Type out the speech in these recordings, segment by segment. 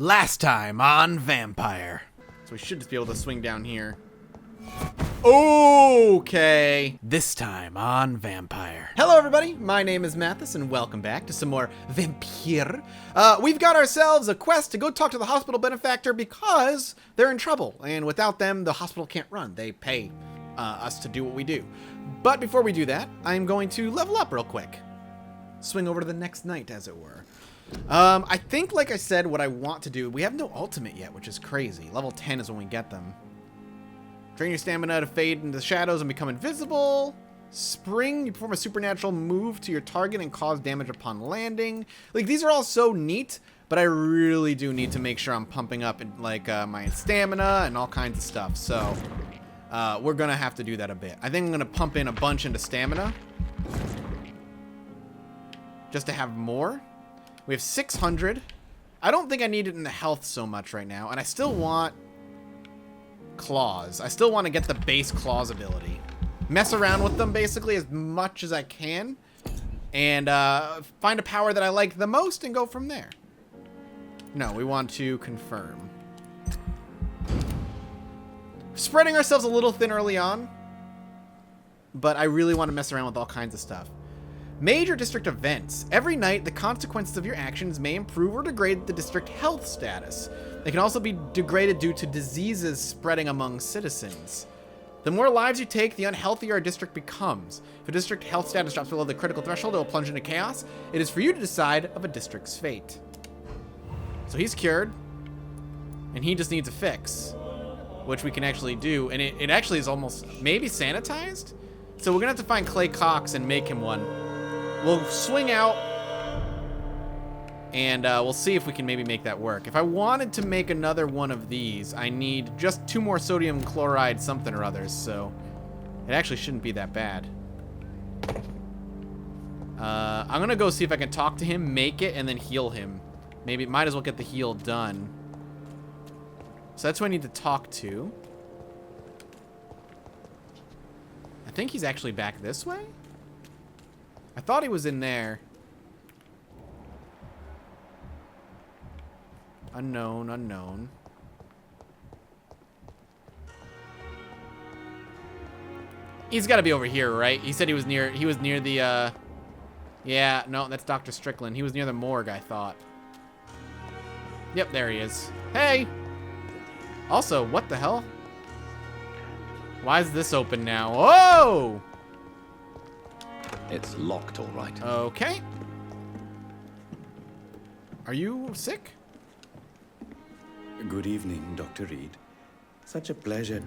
Last time on Vampyr. So we should just be able to swing down here. Okay. This time on Vampyr. Hello everybody, my name is Mathis and welcome back to some more Vampyr. We've got ourselves a quest to go talk to the hospital benefactor because they're in trouble. And without them, the hospital can't run. They pay us to do what we do. But before we do that, I'm going to level up real quick. Swing over to the next night, as it were. I think, like I said, what I want to do, we have no ultimate yet, which is crazy. Level 10 is when we get them. Drain your stamina to fade into the shadows and become invisible. Spring, you perform a supernatural move to your target and cause damage upon landing. Like, these are all so neat, but I really do need to make sure I'm pumping up, like, my stamina and all kinds of stuff. So, we're gonna have to do that a bit. I think I'm gonna pump in a bunch into stamina. Just to have more. We have 600. I don't think I need it in the health so much right now. And I still want claws. I still want to get the base claws ability. Mess around with them basically as much as I can. And find a power that I like the most and go from there. No, we want to confirm. Spreading ourselves a little thin early on. But I really want to mess around with all kinds of stuff. Major district events. Every night, the consequences of your actions may improve or degrade the district health status. They can also be degraded due to diseases spreading among citizens. The more lives you take, the unhealthier a district becomes. If a district health status drops below the critical threshold, it will plunge into chaos. It is for you to decide of a district's fate. So he's cured, and he just needs a fix, which we can actually do. And it actually is almost maybe sanitized. So we're gonna have to find Clay Cox and make him one. We'll swing out, and we'll see if we can maybe make that work. If I wanted to make another one of these, I need just 2 more sodium chloride something or others, so it actually shouldn't be that bad. I'm going to go see if I can talk to him, make it, and then heal him. Maybe might as well get the heal done. So that's who I need to talk to. I think he's actually back this way. I thought he was in there. Unknown, unknown. He's got to be over here, right? He said he was near the, yeah, no, that's Dr. Strickland. He was near the morgue, I thought. Yep, there he is. Hey! Also, what the hell? Why is this open now? Whoa! It's locked, all right. Okay. Are you sick? Good evening, Dr. Reed. Such a pleasure.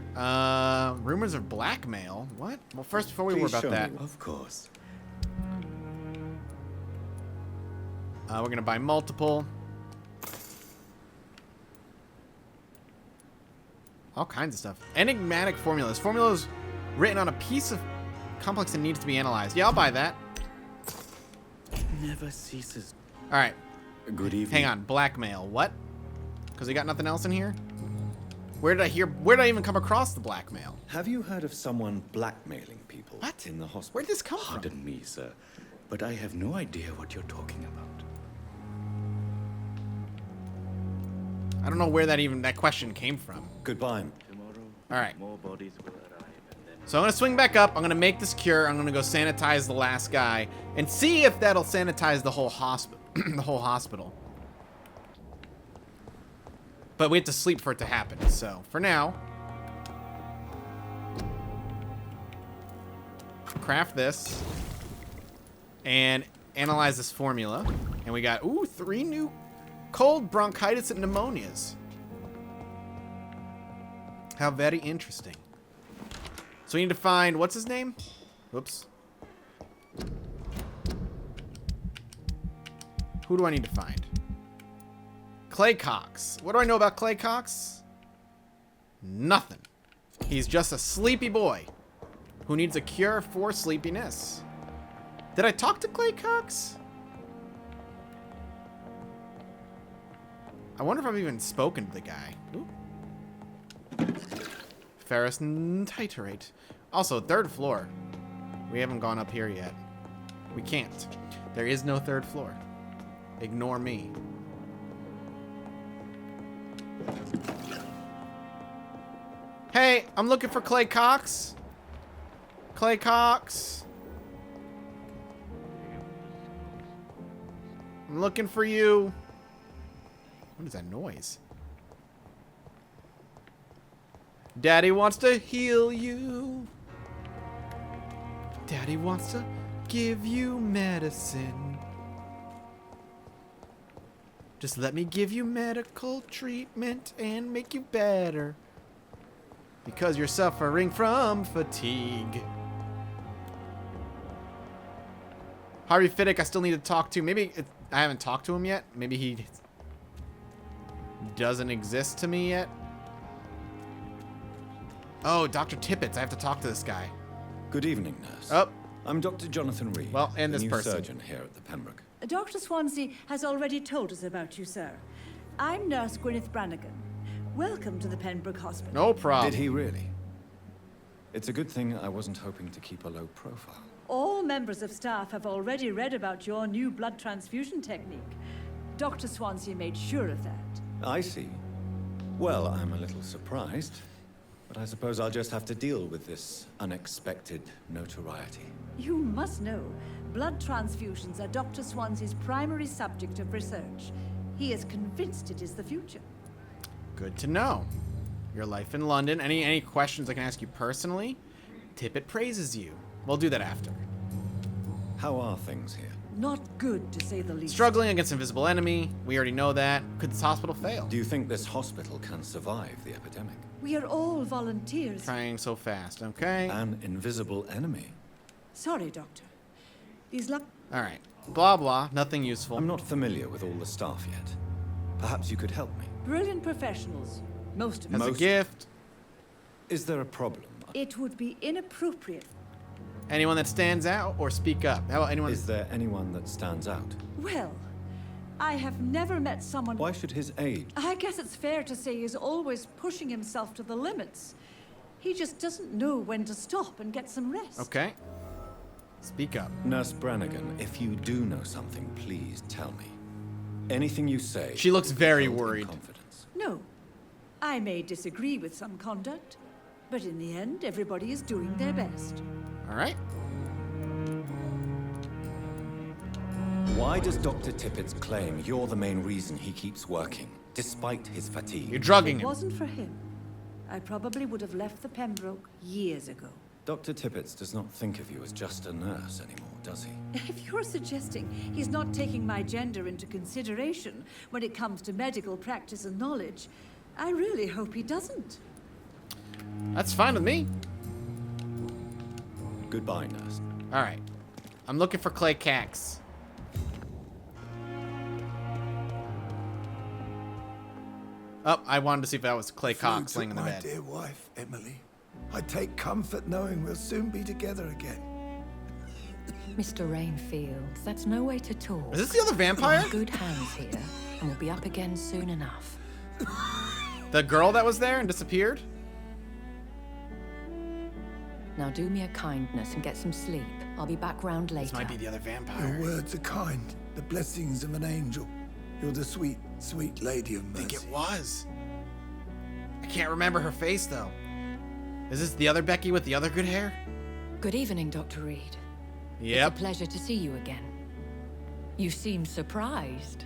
Rumors of blackmail? What? Well, first, before we Please worry about show that. me. Of course. We're gonna buy multiple. All kinds of stuff. Enigmatic formulas. Formulas written on a piece of complex and needs to be analyzed. Yeah, I'll buy that. Never ceases. All right. Good evening. Hang on. Blackmail. What? Because we got nothing else in here? Where did I even come across the blackmail? Have you heard of someone blackmailing people What? in the hospital? Where'd this come from? Pardon me, sir, but I have no idea what you're talking about. I don't know where that question came from. Goodbye. All right. So I'm gonna swing back up. I'm gonna make this cure. I'm gonna go sanitize the last guy and see if that'll sanitize the whole hospital. The whole hospital. But we have to sleep for it to happen. So for now, craft this and analyze this formula. And we got 3 new cold bronchitis and pneumonias. How very interesting. So we need to find, what's his name? Whoops. Who do I need to find? Clay Cox. What do I know about Clay Cox? Nothing. He's just a sleepy boy who needs a cure for sleepiness. Did I talk to Clay Cox? I wonder if I've even spoken to the guy. Ooh. Ferrous titrate. Also, 3rd floor. We haven't gone up here yet. We can't. There is no 3rd floor. Ignore me. Hey, I'm looking for Clay Cox. Clay Cox. I'm looking for you. What is that noise? Daddy wants to heal you. Daddy wants to give you medicine. Just let me give you medical treatment and make you better. Because you're suffering from fatigue. Harvey Fiddick, I still need to talk to. Maybe I haven't talked to him yet. Maybe he doesn't exist to me yet. Oh, Dr. Tippett. I have to talk to this guy. Good evening, nurse. Oh. I'm Dr. Jonathan Reed. Well, and this the new person. surgeon here at the Pembroke. Dr. Swansea has already told us about you, sir. I'm Nurse Gwyneth Brannigan. Welcome to the Pembroke Hospital. No problem. Did he really? It's a good thing I wasn't hoping to keep a low profile. All members of staff have already read about your new blood transfusion technique. Dr. Swansea made sure of that. I see. Well, I'm a little surprised, but I suppose I'll just have to deal with this unexpected notoriety. You must know, blood transfusions are Dr. Swansea's primary subject of research. He is convinced it is the future. Good to know. Your life in London. Any questions I can ask you personally? Tippett praises you. We'll do that after. How are things here? Not good, to say the least. Struggling against invisible enemy. We already know that. Could this hospital fail? Do you think this hospital can survive the epidemic? We are all volunteers. Trying so fast. Okay. An invisible enemy? Sorry, Doctor. These luck... All right. Blah, blah. Nothing useful. I'm not familiar with all the staff yet. Perhaps you could help me. Brilliant professionals. Most of As them. a gift. Is there a problem? It would be inappropriate. Anyone that stands out or speak up? How about anyone? Is there anyone that stands out? Well, I have never met someone... Why should his age? I guess it's fair to say he's always pushing himself to the limits. He just doesn't know when to stop and get some rest. Okay. Speak up. Nurse Brannigan, if you do know something, please tell me. Anything you say... She looks very held in worried. confidence. No. I may disagree with some conduct, but in the end, everybody is doing their best. All right. Why does Dr. Tippett's claim you're the main reason he keeps working, despite his fatigue? You're drugging If it him. wasn't for him, I probably would have left the Pembroke years ago. Dr. Tippett does not think of you as just a nurse anymore, does he? If you're suggesting he's not taking my gender into consideration when it comes to medical practice and knowledge, I really hope he doesn't. That's fine with me. Goodbye, nurse. All right. I'm looking for Clay Cax. Oh, I wanted to see if that was Clay Cox laying in the my bed. dear wife, Emily. I take comfort knowing we'll soon be together again. Mr. Rainfield, that's no way to talk. Is this the other We're vampire? in good hands here, and we'll be up again soon enough. The girl that was there and disappeared? Now do me a kindness and get some sleep. I'll be back round later. This might be the other Your vampire. words are kind, the blessings of an angel. You're the sweet, sweet lady of I think mercy. it was. I can't remember her face, though. Is this the other Becky with the other good hair? Good evening, Dr. Reed. Yep. It's a pleasure to see you again. You seem surprised.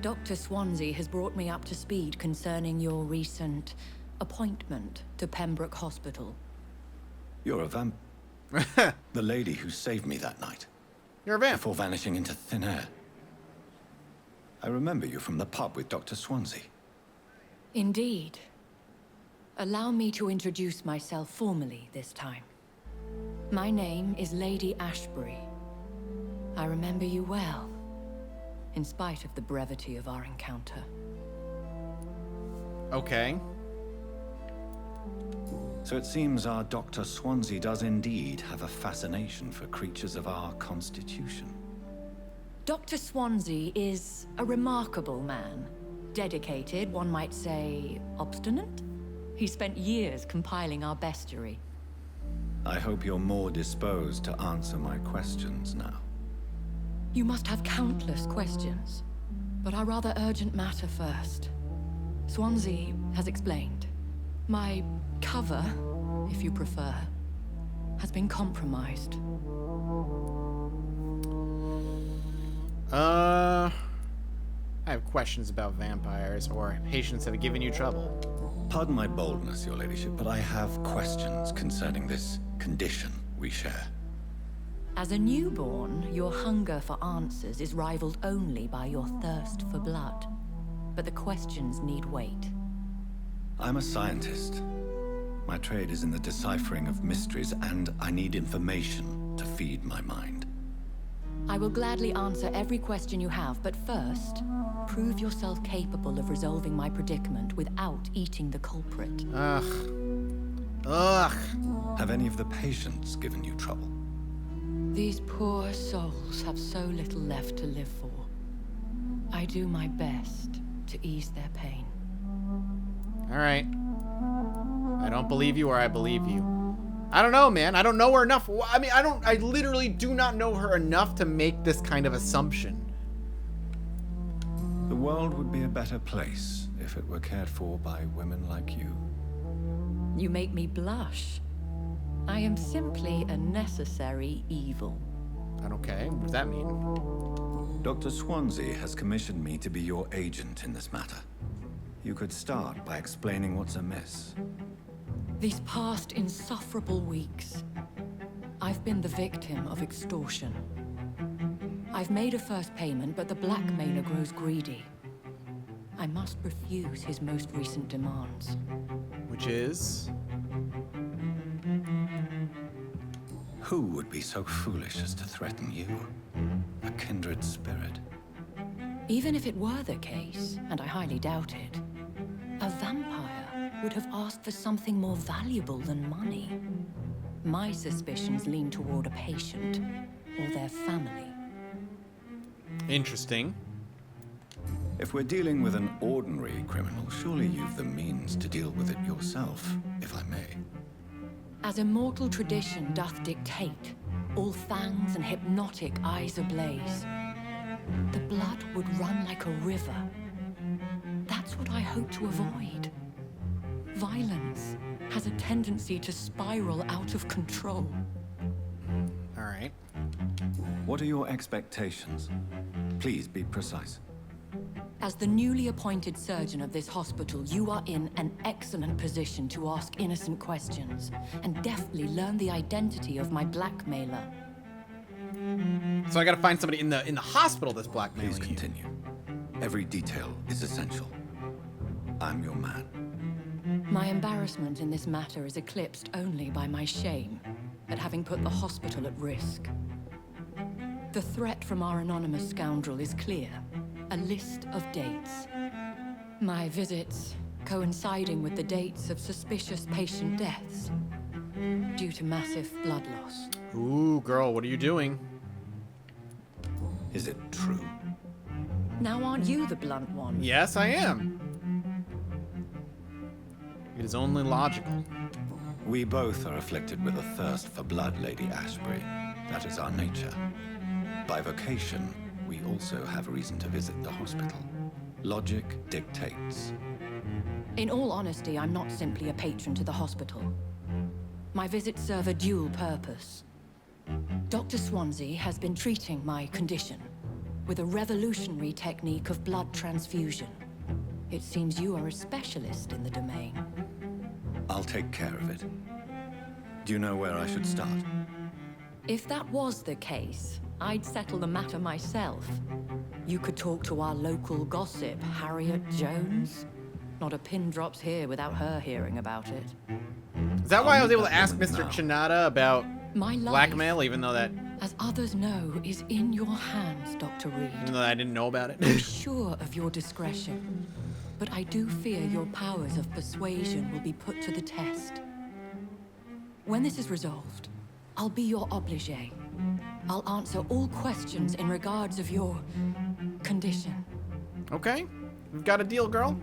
Dr. Swansea has brought me up to speed concerning your recent appointment to Pembroke Hospital. You're a vamp... the lady who saved me that night, You're a vamp. before vanishing into thin air. I remember you from the pub with Dr. Swansea. Indeed. Allow me to introduce myself formally this time. My name is Lady Ashbury. I remember you well, in spite of the brevity of our encounter. Okay. So it seems our Dr. Swansea does indeed have a fascination for creatures of our constitution. Dr. Swansea is a remarkable man. Dedicated, one might say, obstinate? He spent years compiling our bestiary. I hope you're more disposed to answer my questions now. You must have countless questions, but our rather urgent matter first. Swansea has explained. My cover, if you prefer, has been compromised. I have questions about vampires or patients that have given you trouble. Pardon my boldness, your ladyship, but I have questions concerning this condition we share. As a newborn, your hunger for answers is rivaled only by your thirst for blood. But the questions need wait. I'm a scientist. My trade is in the deciphering of mysteries, and I need information to feed my mind. I will gladly answer every question you have, but first, prove yourself capable of resolving my predicament without eating the culprit. Ugh. Have any of the patients given you trouble? These poor souls have so little left to live for. I do my best to ease their pain. All right. I don't believe you or I believe you. I don't know, man. I don't know her enough. I mean, I literally do not know her enough to make this kind of assumption. The world would be a better place if it were cared for by women like you. You make me blush. I am simply a necessary evil. Okay, what does that mean? Dr. Swansea has commissioned me to be your agent in this matter. You could start by explaining what's amiss. These past insufferable weeks, I've been the victim of extortion. I've made a first payment, but the blackmailer grows greedy. I must refuse his most recent demands. Which is? Who would be so foolish as to threaten you? A kindred spirit. Even if it were the case, and I highly doubt it, a vampire would have asked for something more valuable than money. My suspicions lean toward a patient or their family. Interesting. If we're dealing with an ordinary criminal, surely you've the means to deal with it yourself, if I may. As immortal tradition doth dictate, all fangs and hypnotic eyes ablaze, the blood would run like a river. That's what I hope to avoid. Violence has a tendency to spiral out of control. All right. What are your expectations? Please be precise. As the newly appointed surgeon of this hospital, you are in an excellent position to ask innocent questions and deftly learn the identity of my blackmailer. So I gotta find somebody in the hospital that's blackmailing Please you. continue. Every detail is essential. I'm your man. My embarrassment in this matter is eclipsed only by my shame at having put the hospital at risk. The threat from our anonymous scoundrel is clear. A list of dates. My visits coinciding with the dates of suspicious patient deaths due to massive blood loss. Ooh, girl, what are you doing? Is it true? Now aren't you the blunt one? Yes, I am. It is only logical. We both are afflicted with a thirst for blood, Lady Ashbury. That is our nature. By vocation, we also have reason to visit the hospital. Logic dictates. In all honesty, I'm not simply a patron to the hospital. My visits serve a dual purpose. Dr. Swansea has been treating my condition with a revolutionary technique of blood transfusion. It seems you are a specialist in the domain. I'll take care of it. Do you know where I should start? If that was the case, I'd settle the matter myself. You could talk to our local gossip, Harriet Jones. Not a pin drops here without her hearing about it. Is that why I was able to ask woman Mr. now. Chinada about My life, blackmail, even though as others know, is in your hands, Dr. Reed. I didn't know about I'm it? sure of your discretion, but I do fear your powers of persuasion will be put to the test. When this is resolved, I'll be your obligé. I'll answer all questions in regards of your condition. Okay, we've got a deal, girl.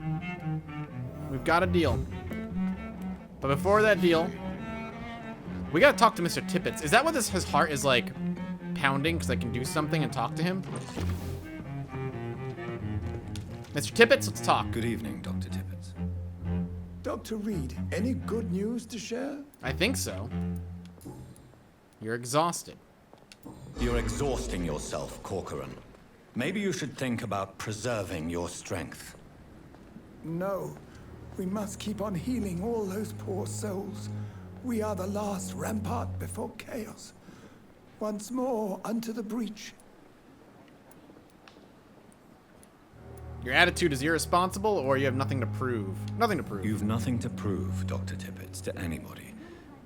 We've got a deal. But before that deal, we gotta talk to Mr. Tippett. Is that what his heart is like pounding because I can do something and talk to him? Mr. Tippett, let's talk. Good evening, Dr. Tippett. Dr. Reed, any good news to share? I think so. You're exhausted. You're exhausting yourself, Corcoran. Maybe you should think about preserving your strength. No. We must keep on healing all those poor souls. We are the last rampart before chaos. Once more unto the breach. Your attitude is irresponsible, or you have nothing to prove. Nothing to prove. You've nothing to prove, Dr. Tippett, to anybody.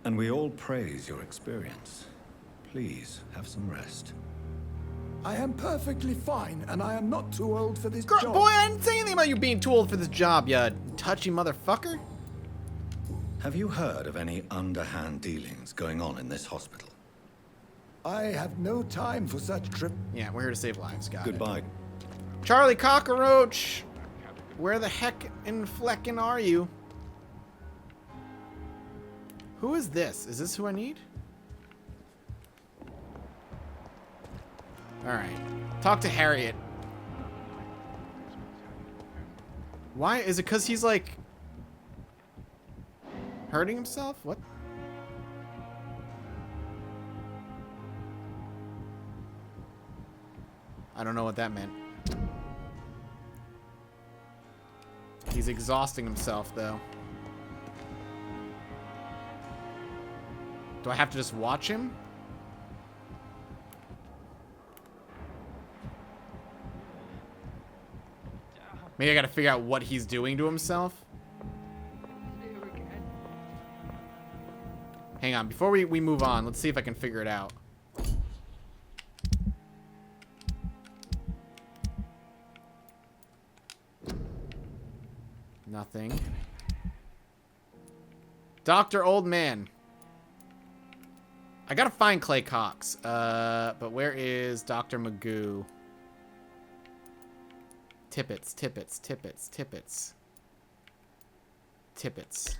And we all praise your experience. Please, have some rest. I am perfectly fine, and I am not too old for this Girl, job. boy, I didn't say anything about you being too old for this job, you touchy motherfucker. Have you heard of any underhand dealings going on in this hospital? I have no time for such trip. Yeah, we're here to save lives, got it. Goodbye. Charlie Cockroach! Where the heck in fleckin' are you? Who is this? Is this who I need? Alright. Talk to Harriet. Why? Is it because he's like... hurting himself? What? I don't know what that meant. He's exhausting himself, though. Do I have to just watch him? Maybe I gotta figure out what he's doing to himself. Hang on, before we move on, let's see if I can figure it out. Nothing. Dr. Old Man. I gotta find Clay Cox. But where is Dr. Magoo? Tippets, Tippets, Tippets, Tippets. Tippets.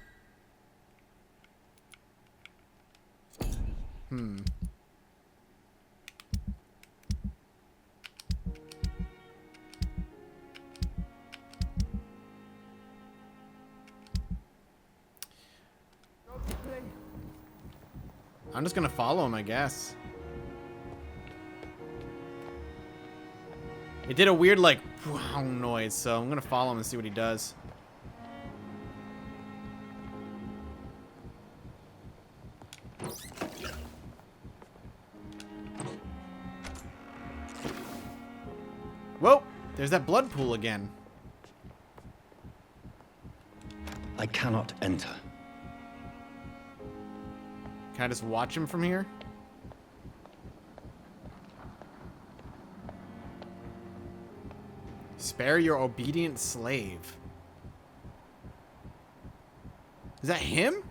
I'm just gonna follow him, I guess. It did a weird, like, wow noise, so I'm gonna follow him and see what he does. Whoa! There's that blood pool again. I cannot enter. Can I just watch him from here? Spare your obedient slave. Is that him?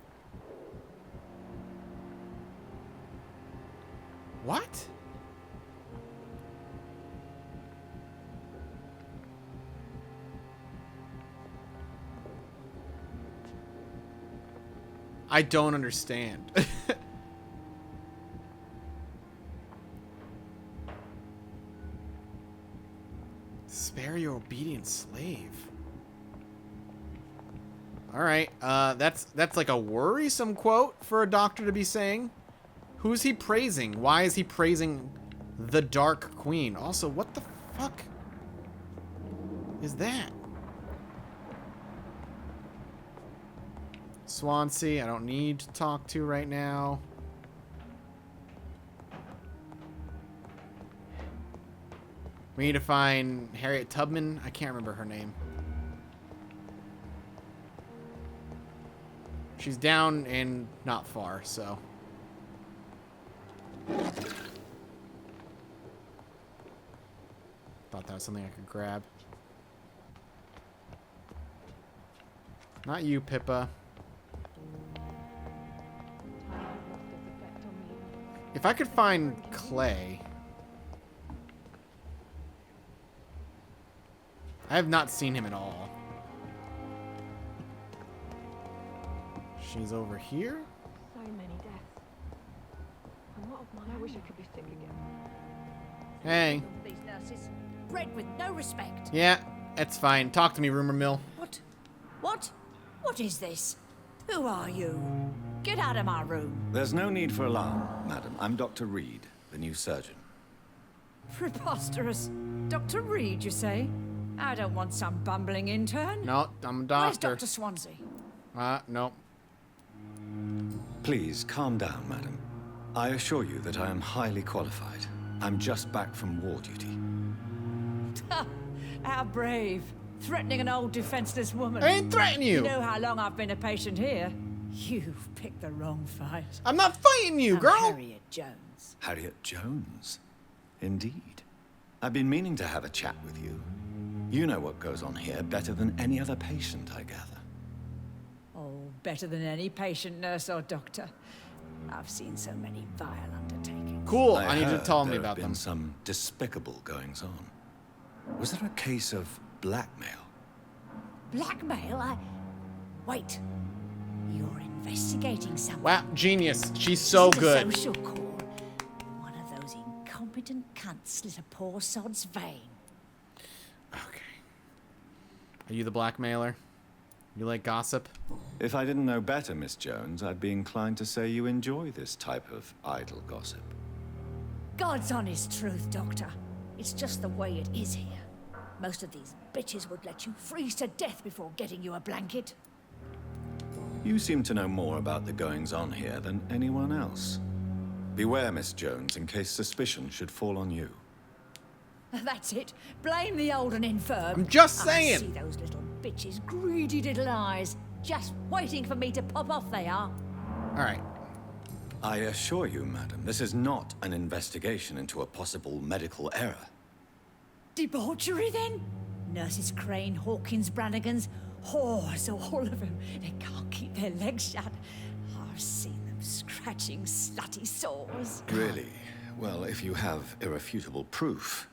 What? I don't understand. Spare your obedient slave. All right, that's like a worrisome quote for a doctor to be saying. Who's he praising? Why is he praising the Dark Queen? Also, what the fuck is that? Swansea, I don't need to talk to right now. We need to find Harriet Tubman. I can't remember her name. She's down and not far, so. Thought that was something I could grab. Not you, Pippa. If I could find Clay. I have not seen him at all. She's over here. So many deaths. And what of mine? I wish I could be sick again. Hey. These nurses, bred with no respect. Yeah, that's fine. Talk to me, rumor mill. What? What? What is this? Who are you? Get out of my room. There's no need for alarm, madam. I'm Dr. Reed, the new surgeon. Preposterous. Dr. Reed, you say? I don't want some bumbling intern. No, I'm a Where's doctor. Dr. Swansea? No. Please, calm down, madam. I assure you that I am highly qualified. I'm just back from war duty. How brave. Threatening an old defenseless woman. I ain't threatening you. You know how long I've been a patient here? You've picked the wrong fight. I'm not fighting you, I'm girl. Harriet Jones. Harriet Jones? Indeed. I've been meaning to have a chat with you. You know what goes on here better than any other patient, I gather. Oh, better than any patient, nurse, or doctor. I've seen so many vile undertakings. Cool. I need you to heard tell me there about have been them. some despicable goings-on. Was there a case of blackmail? Blackmail? Wait. You're investigating someone. Wow, genius. She's so Is it good. A social call? One of those incompetent cunts slit a poor sod's vein. Okay. Are you the blackmailer? You like gossip? If I didn't know better, Miss Jones, I'd be inclined to say you enjoy this type of idle gossip. God's honest truth, Doctor. It's just the way it is here. Most of these bitches would let you freeze to death before getting you a blanket. You seem to know more about the goings-on here than anyone else. Beware, Miss Jones, in case suspicion should fall on you. That's it. Blame the old and infirm. I'm just I saying. see those little bitches' greedy little eyes. Just waiting for me to pop off they are. All right. I assure you, madam, this is not an investigation into a possible medical error. Debauchery, then? Nurses Crane, Hawkins, Brannigans, whores, all of them. They can't keep their legs shut. I've seen them scratching slutty sores. Really? Well, if you have irrefutable proof,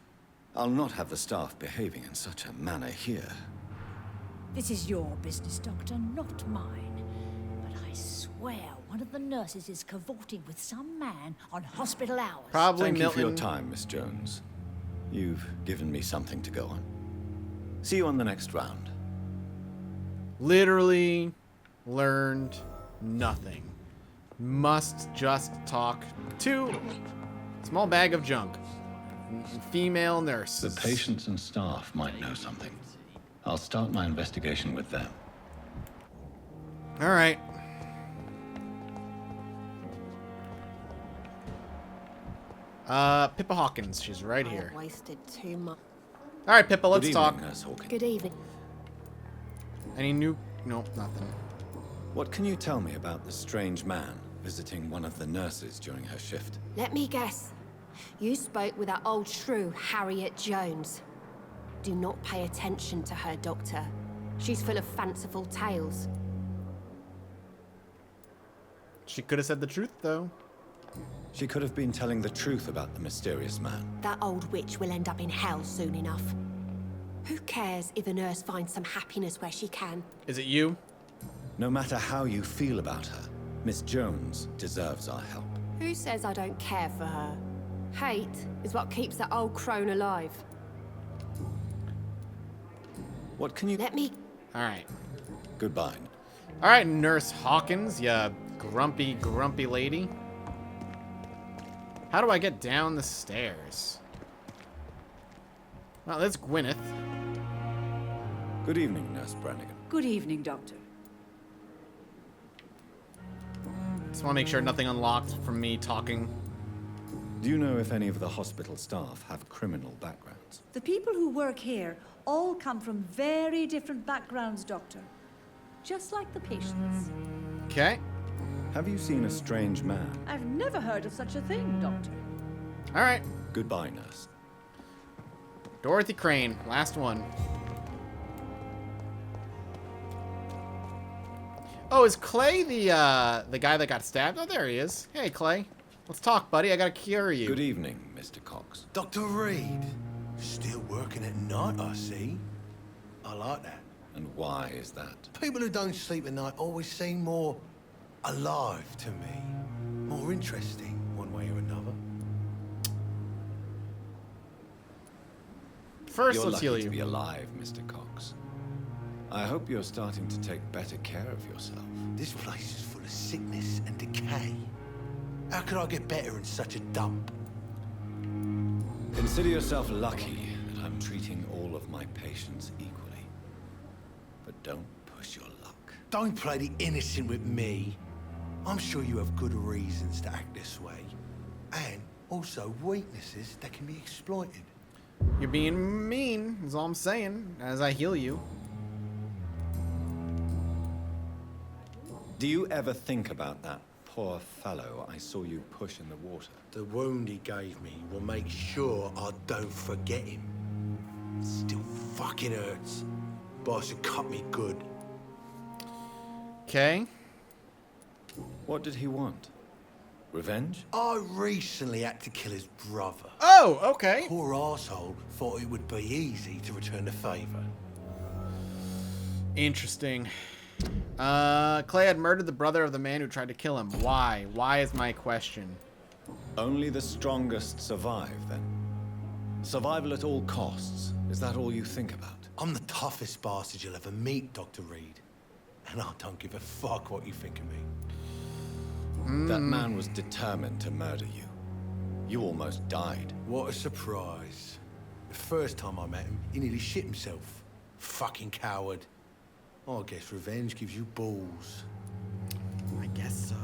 I'll not have the staff behaving in such a manner here. This is your business, Doctor, not mine. But I swear one of the nurses is cavorting with some man on hospital hours. Probably Thank you Milton. for your time, Miss Jones. You've given me something to go on. See you on the next round. Literally learned nothing. Must just talk to small bag of junk. Female nurse. The patients and staff might know something. I'll start my investigation with them. All right. Pippa Hawkins. She's right here. Wasted too much. All right, Pippa, let's Good talk. evening, Nurse Hawkins. Good evening. Any new... Nope, nothing. What can you tell me about the strange man visiting one of the nurses during her shift? Let me guess. You spoke with that old shrew, Harriet Jones. Do not pay attention to her, Doctor. She's full of fanciful tales. She could have said the truth, though. She could have been telling the truth about the mysterious man. That old witch will end up in hell soon enough. Who cares if a nurse finds some happiness where she can? Is it you? No matter how you feel about her, Miss Jones deserves our help. Who says I don't care for her? Hate is what keeps that old crone alive. What can you... Let me... All right. Goodbye. All right, Nurse Hawkins, you grumpy, grumpy lady. How do I get down the stairs? Well, that's Gwyneth. Good evening, Nurse Brannigan. Good evening, Doctor. Just want to make sure nothing unlocked from me talking. Do you know if any of the hospital staff have criminal backgrounds? The people who work here all come from very different backgrounds, Doctor. Just like the patients. Okay. Have you seen a strange man? I've never heard of such a thing, Doctor. All right. Goodbye, nurse. Dorothy Crane, last one. Oh, is Clay the guy that got stabbed? Oh, there he is. Hey, Clay. Let's talk, buddy. I gotta cure you. Good evening, Mr. Cox. Dr. Reed, still working at night, I see. I like that. And why is that? People who don't sleep at night always seem more alive to me. More interesting, one way or another. First, You're let's lucky heal to you. be alive, Mr. Cox. I hope you're starting to take better care of yourself. This place is full of sickness and decay. How could I get better in such a dump? Consider yourself lucky that I'm treating all of my patients equally. But don't push your luck. Don't play the innocent with me. I'm sure you have good reasons to act this way. And also weaknesses that can be exploited. You're being mean, is all I'm saying, as I heal you. Do you ever think about that poor fellow I saw you push in the water? The wound he gave me will make sure I don't forget him. Still fucking hurts. Boss had cut me good. Okay. What did he want? Revenge? I recently had to kill his brother. Oh, okay. Poor arsehole thought it would be easy to return the favor. Interesting. Clay had murdered the brother of the man who tried to kill him. Why? Why is my question. Only the strongest survive, then. Survival at all costs. Is that all you think about? I'm the toughest bastard you'll ever meet, Dr. Reed. And I don't give a fuck what you think of me. That man was determined to murder you. You almost died. What a surprise. The first time I met him, he nearly shit himself. Fucking coward. I guess revenge gives you balls. I guess so.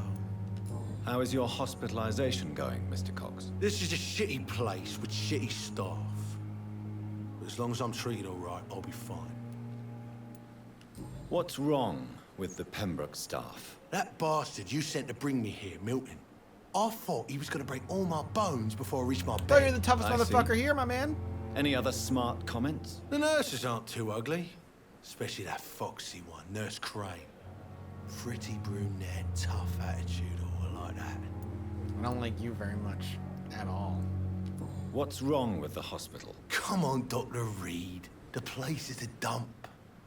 How is your hospitalization going, Mr. Cox? This is a shitty place with shitty staff. But as long as I'm treated all right, I'll be fine. What's wrong with the Pembroke staff? That bastard you sent to bring me here, Milton. I thought he was gonna break all my bones before I reached my Thought you're bed. the toughest I see. motherfucker here, my man. Any other smart comments? The nurses aren't too ugly. Especially that foxy one, Nurse Crane. Pretty brunette, tough attitude, all like that. I don't like you very much at all. What's wrong with the hospital? Come on, Dr. Reed. The place is a dump.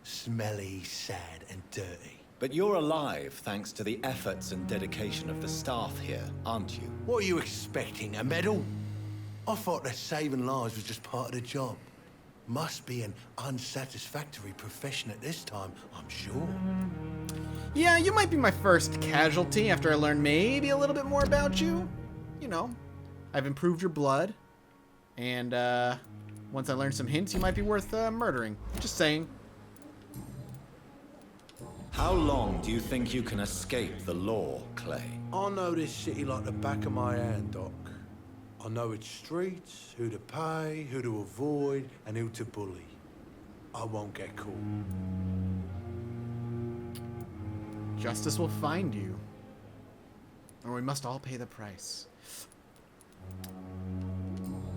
Smelly, sad, and dirty. But you're alive thanks to the efforts and dedication of the staff here, aren't you? What are you expecting, a medal? I thought that saving lives was just part of the job. Must be an unsatisfactory profession at this time, I'm sure. Yeah, you might be my first casualty after I learn maybe a little bit more about you. You know, I've improved your blood. And, once I learn some hints, you might be worth, murdering. Just saying. How long do you think you can escape the law, Clay? I know this city like the back of my hand, Doc. I know its streets, who to pay, who to avoid, and who to bully. I won't get caught. Justice will find you. Or we must all pay the price.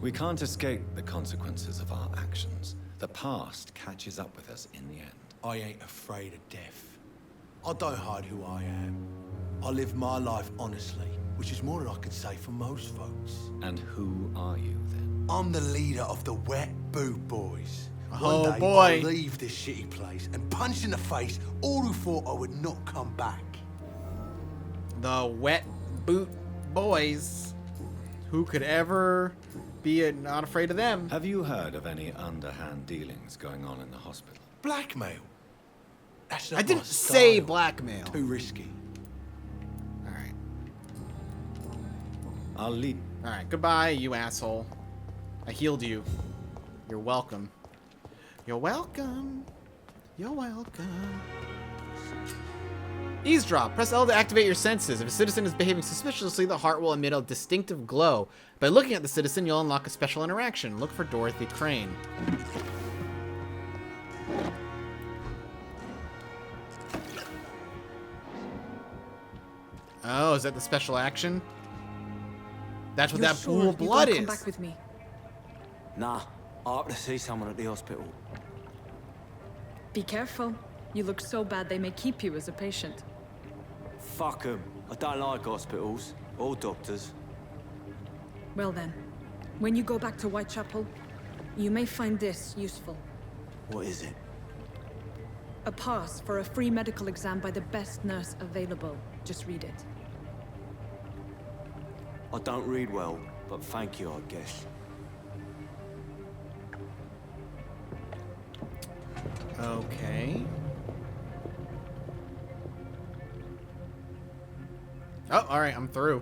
We can't escape the consequences of our actions. The past catches up with us in the end. I ain't afraid of death. I don't hide who I am. I live my life honestly, which is more than I could say for most folks. And who are you, then? I'm the leader of the Wet Boot Boys. Oh, One day boy. I'll leave this shitty place and punch in the face all who thought I would not come back. The Wet Boot Boys. Who could ever be not afraid of them? Have you heard of any underhand dealings going on in the hospital? Blackmail. That's not I didn't my say style. blackmail. Too risky. Alright. I'll lead. Alright, goodbye, you asshole. I healed you. You're welcome. You're welcome. You're welcome. Eavesdrop. Press L to activate your senses. If a citizen is behaving suspiciously, the heart will emit a distinctive glow. By looking at the citizen, you'll unlock a special interaction. Look for Dorothy Crane. Oh, is that the special action? That's what You're that sure pool you of blood don't is. come back with me. Nah, I have to see someone at the hospital. Be careful. You look so bad they may keep you as a patient. Fuck 'em. I don't like hospitals. Or doctors. Well then, when you go back to Whitechapel, you may find this useful. What is it? A pass for a free medical exam by the best nurse available. Just read it. I don't read well, but thank you, I guess. Okay. Oh, alright, I'm through.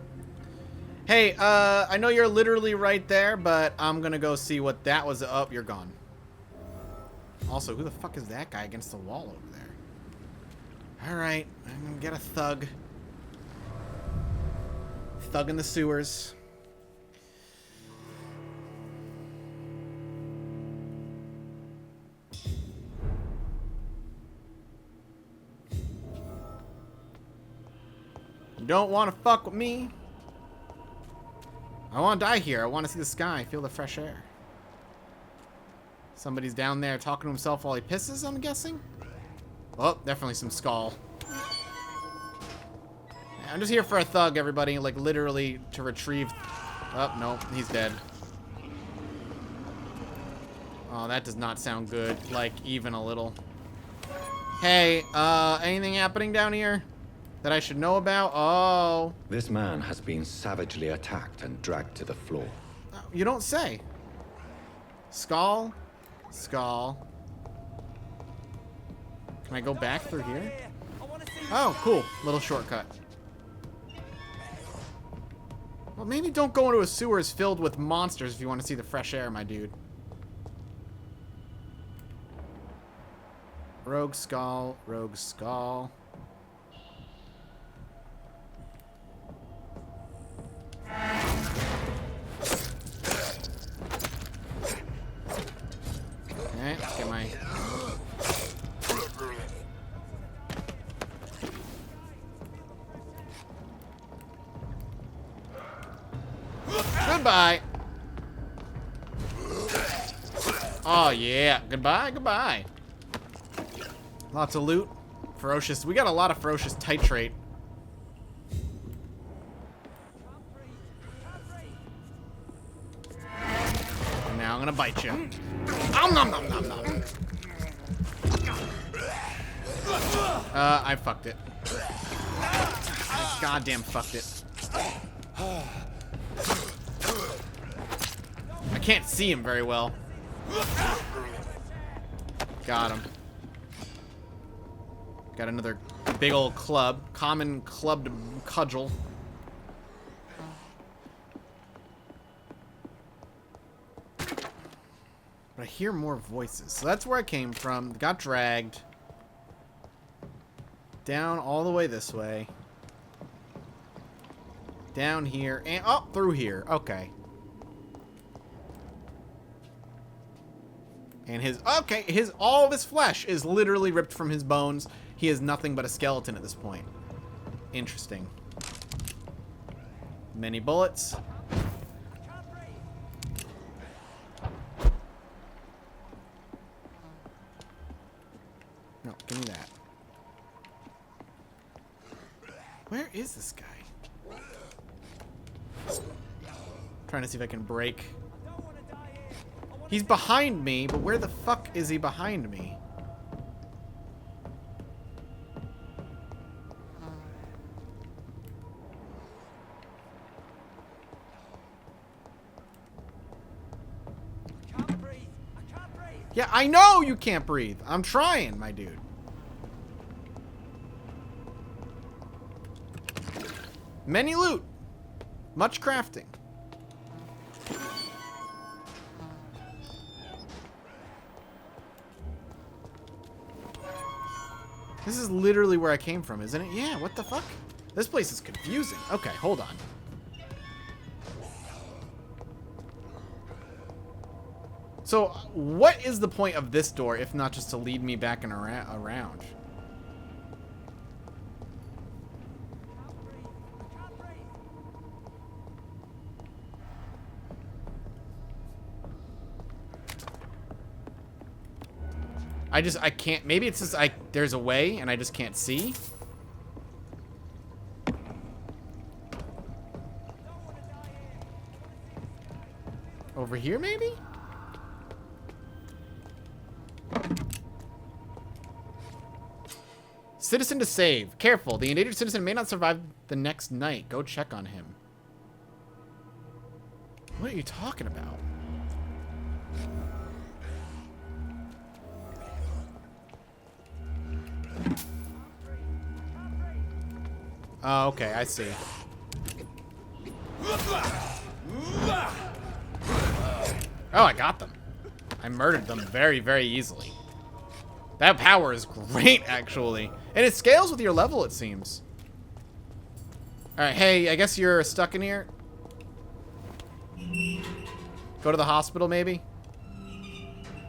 Hey, I know you're literally right there, but I'm gonna go see what that was. Oh, you're gone. Also, who the fuck is that guy against the wall over there? Alright, I'm gonna get a thug. Thug in the sewers. You don't want to fuck with me. I want to die here. I want to see the sky, feel the fresh air. Somebody's down there talking to himself while he pisses, I'm guessing. Oh, definitely some skull. I'm just here for a thug, everybody. Like, literally to retrieve... Oh, no. He's dead. Oh, that does not sound good. Like, even a little. Hey, anything happening down here that I should know about? Oh. This man has been savagely attacked and dragged to the floor. You don't say. Skull. Skull. Can I go back through here? Oh, cool. Little shortcut. Well, maybe don't go into a sewers filled with monsters if you want to see the fresh air, my dude. Rogue skull. Rogue skull. Okay, let's get my... Goodbye. Oh, yeah. Goodbye, goodbye. Lots of loot. Ferocious. We got a lot of ferocious titrate. And now I'm gonna bite you. Om nom nom nom nom. I fucked it. I goddamn fucked it. I can't see him very well. Got him. Got another big old club. Common clubbed cudgel. But I hear more voices. So that's where I came from. Got dragged. Down all the way this way. Down here. And up through here. Okay. And all of his flesh is literally ripped from his bones. He is nothing but a skeleton at this point. Interesting. Many bullets. No, give me that. Where is this guy? Trying to see if I can break. He's behind me, but where the fuck is he behind me? Yeah, I know you can't breathe. I'm trying, my dude. Many loot. Much crafting. This is literally where I came from, isn't it? Yeah, what the fuck? This place is confusing. Okay, hold on. So, what is the point of this door, if not just to lead me back and around? I can't, maybe it's just, there's a way and I just can't see. Over here, maybe? Citizen to save. Careful, the endangered citizen may not survive the next night. Go check on him. What are you talking about? Oh, okay, I see. Oh, I got them. I murdered them very, very easily. That power is great, actually. And it scales with your level, it seems. Alright, hey, I guess you're stuck in here. Go to the hospital, maybe?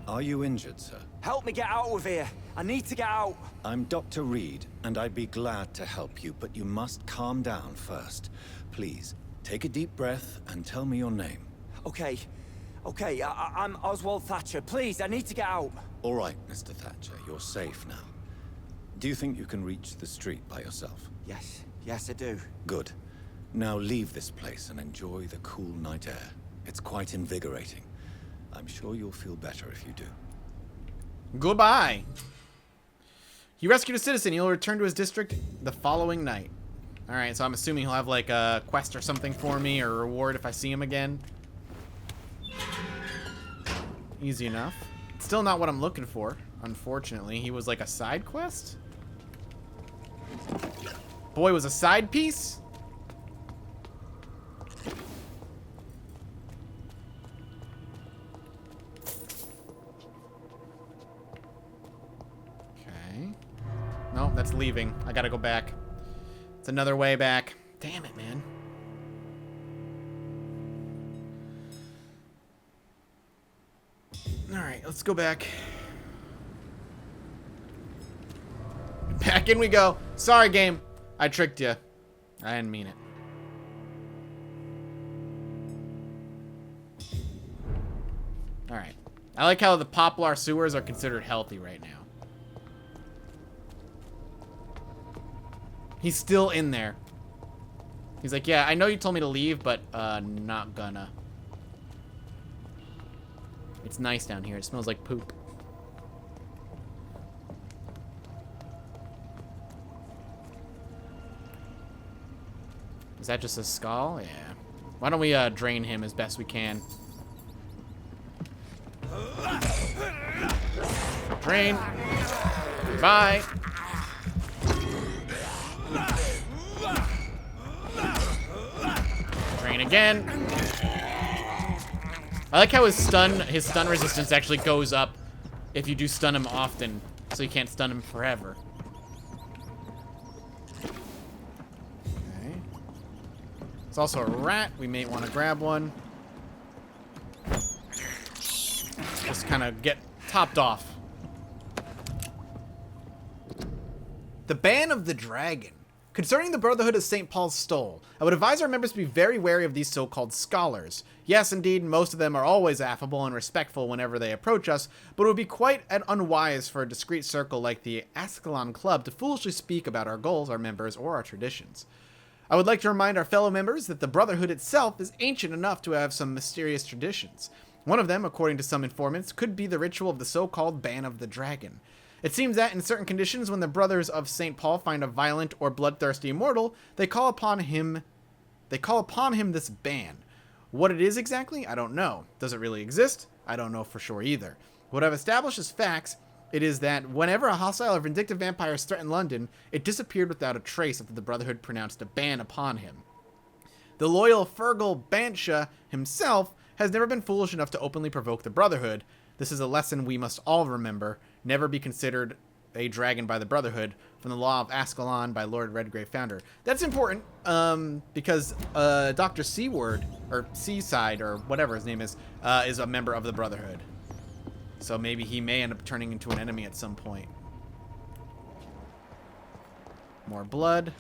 Are you injured, sir? Help me get out of here. I need to get out. I'm Dr. Reed, and I'd be glad to help you, but you must calm down first. Please, take a deep breath and tell me your name. Okay. Okay, I'm Oswald Thatcher. Please, I need to get out. All right, Mr. Thatcher, you're safe now. Do you think you can reach the street by yourself? Yes, I do. Good. Now leave this place and enjoy the cool night air. It's quite invigorating. I'm sure you'll feel better if you do. Goodbye. He rescued a citizen. He'll return to his district the following night. Alright, so I'm assuming he'll have like a quest or something for me or a reward if I see him again. Easy enough. Still not what I'm looking for, unfortunately. He was like a side quest? Boy was a side piece? Okay. No, that's leaving. I gotta go back. It's another way back. Damn it, man. Alright, let's go back. Back in we go. Sorry, game. I tricked you. I didn't mean it. Alright. I like how the Poplar sewers are considered healthy right now. He's still in there. He's like, yeah, I know you told me to leave, but not gonna. It's nice down here. It smells like poop. Is that just a skull? Yeah. Why don't we drain him as best we can? Drain. Bye. Drain again. I like how his stun resistance actually goes up if you do stun him often, so you can't stun him forever. Okay. It's also a rat. We may want to grab one. Just kind of get topped off. The Ban of the Dragon. Concerning the Brotherhood of St. Paul's Stole, I would advise our members to be very wary of these so-called scholars. Yes, indeed, most of them are always affable and respectful whenever they approach us, but it would be quite unwise for a discreet circle like the Ascalon Club to foolishly speak about our goals, our members, or our traditions. I would like to remind our fellow members that the Brotherhood itself is ancient enough to have some mysterious traditions. One of them, according to some informants, could be the ritual of the so-called Ban of the Dragon. It seems that in certain conditions, when the brothers of St. Paul find a violent or bloodthirsty immortal, they call upon him this ban. What it is exactly, I don't know. Does it really exist? I don't know for sure either. What I've established as facts, it is that whenever a hostile or vindictive vampire threatened London, it disappeared without a trace after the Brotherhood pronounced a ban upon him. The loyal Fergal Bansha himself has never been foolish enough to openly provoke the Brotherhood. This is a lesson we must all remember. Never be considered a dragon by the Brotherhood, from the law of Ascalon by Lord Redgrave Founder. That's important, because Dr. Seaward, or Seaside, or whatever his name is a member of the Brotherhood. So maybe he may end up turning into an enemy at some point. More blood.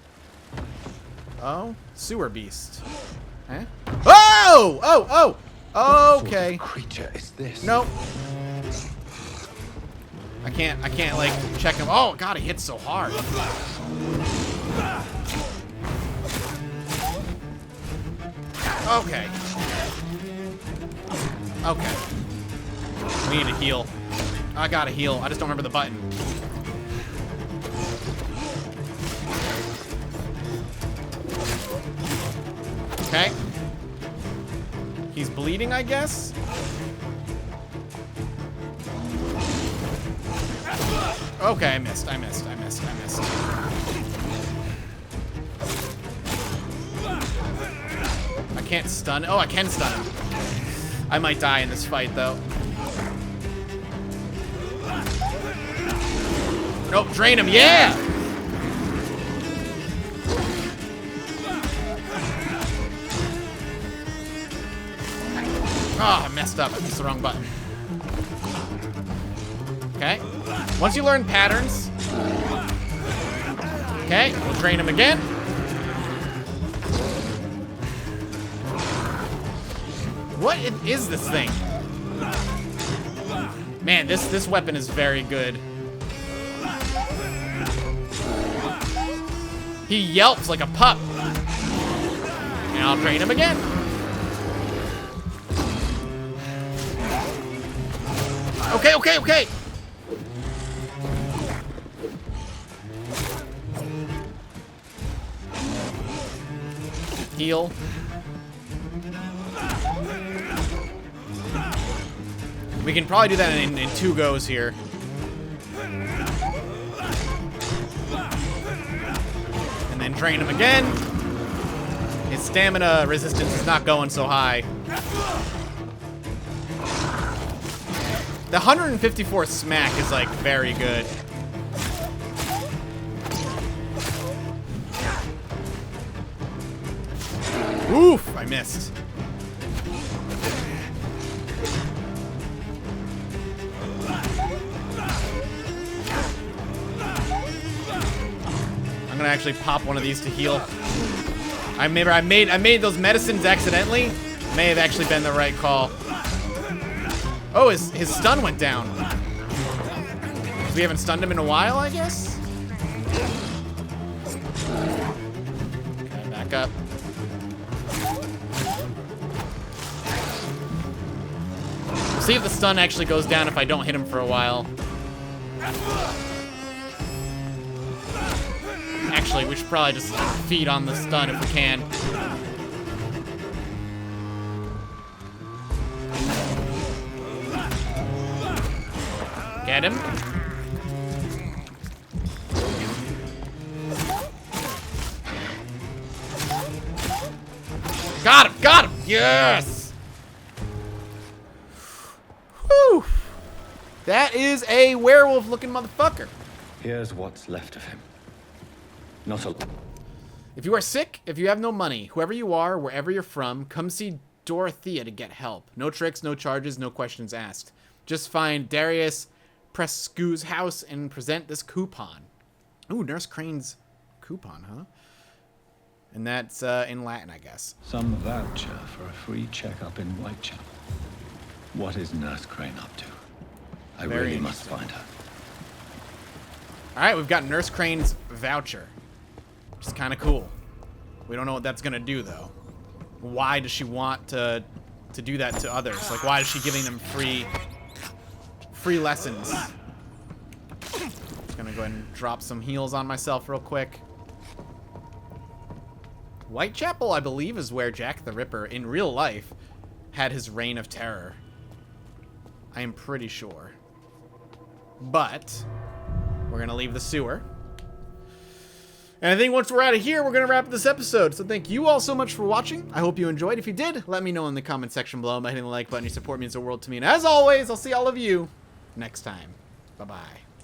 Oh, sewer beast. Huh? Oh! Oh! Oh! Okay. What sort of creature is this? Nope. I can't like check him. Oh god, he hits so hard. Okay. Okay. We need to heal. I gotta heal. I just don't remember the button. Okay. He's bleeding, I guess. Okay, I missed. I can't stun. Oh, I can stun him. I might die in this fight, though. Nope, drain him. Yeah! Oh, I messed up. I pressed the wrong button. Okay. Once you learn patterns. Okay, we'll drain him again. What is this thing? Man, this weapon is very good. He yelps like a pup. And I'll drain him again. Okay, okay, okay. Heal. We can probably do that in 2 goes here. And then drain him again. His stamina resistance is not going so high. The 154 smack is like very good. Oof, I missed. I'm gonna actually pop one of these to heal. I made those medicines accidentally. May have actually been the right call. Oh, his stun went down. We haven't stunned him in a while, I guess? Okay, back up. See if the stun actually goes down if I don't hit him for a while. Actually, we should probably just feed on the stun if we can. Get him. Got him! Got him! Yes! Whew! That is a werewolf-looking motherfucker. Here's what's left of him. Not a... If you are sick, if you have no money, whoever you are, wherever you're from, come see Dorothea to get help. No tricks, no charges, no questions asked. Just find Darius Prescu's house and present this coupon. Ooh, Nurse Crane's coupon, huh? And that's in Latin, I guess. Some voucher for a free checkup in Whitechapel. What is Nurse Crane up to? I really must find her. All right, we've got Nurse Crane's voucher, which is kind of cool. We don't know what that's gonna do though. Why does she want to do that to others? Like, why is she giving them free lessons? Just gonna go ahead and drop some heals on myself real quick. Whitechapel, I believe, is where Jack the Ripper, in real life, had his reign of terror. I am pretty sure. But we're gonna leave the sewer. And I think once we're out of here, we're gonna wrap this episode. So thank you all so much for watching. I hope you enjoyed. If you did, let me know in the comment section below by hitting the like button. Your support means the world to me. And as always, I'll see all of you next time. Bye-bye.